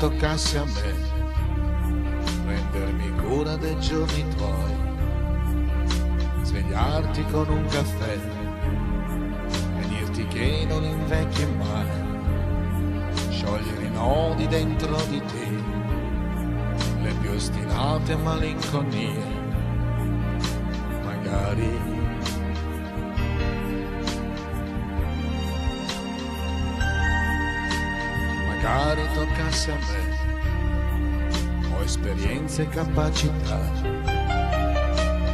toccasse a me prendermi cura dei giorni tuoi, svegliarti con un caffè e dirti che non invecchi mai, sciogliere i nodi dentro di te, le più ostinate malinconie, magari toccasse a me, ho esperienze e capacità,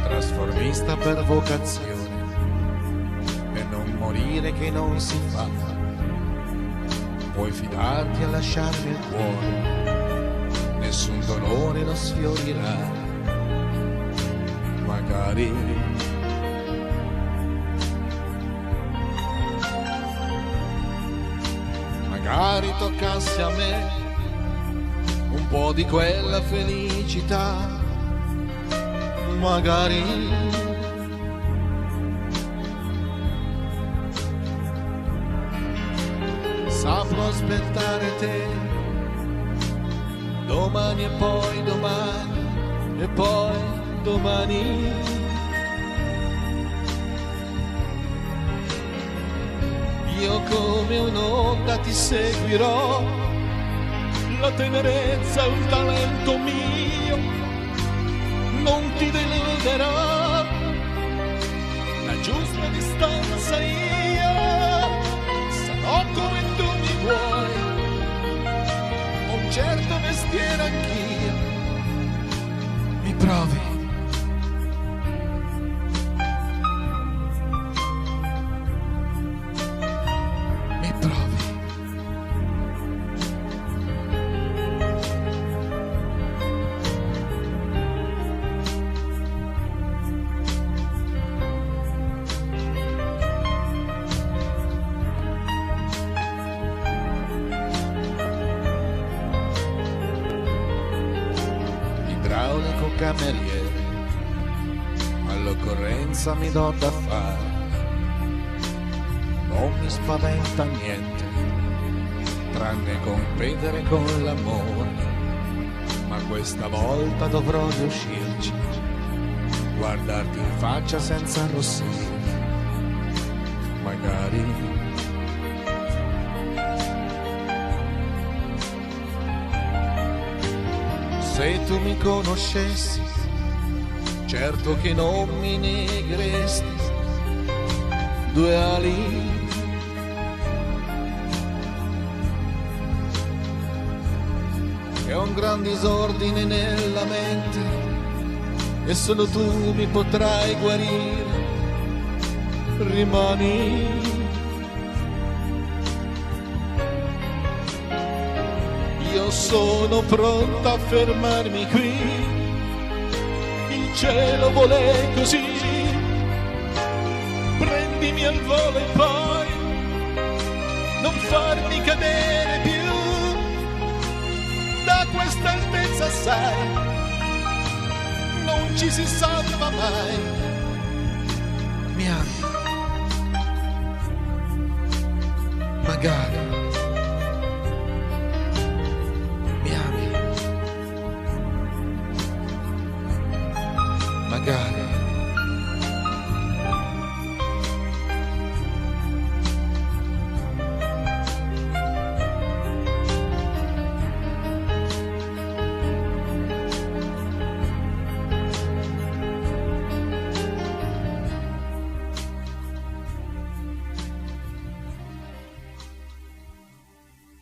trasformista per vocazione, per non morire che non si fa, puoi fidarti a lasciarmi il cuore, nessun dolore lo sfiorirà, magari toccasse a me un po' di quella felicità, magari saprò aspettare te domani e poi domani e poi domani. Io come un'onda ti seguirò, la tenerezza è un talento mio, non ti deluderò, la giusta distanza io sarò come tu mi vuoi, ho un certo mestiere anch'io, mi provi. Idraulico cameriere, all'occorrenza mi do da fare, non mi spaventa niente, tranne competere con l'amore, ma questa volta dovrò riuscirci, guardarti in faccia senza arrossire, magari. Se tu mi conoscessi, certo che non mi negheresti due ali. Che ho un gran disordine nella mente e solo tu mi potrai guarire. Rimani. Io sono pronta a fermarmi qui, il cielo vuole così, prendimi al volo e poi non farmi cadere più, da questa altezza sai, non ci si salva mai. Mi ami? Magari. Magari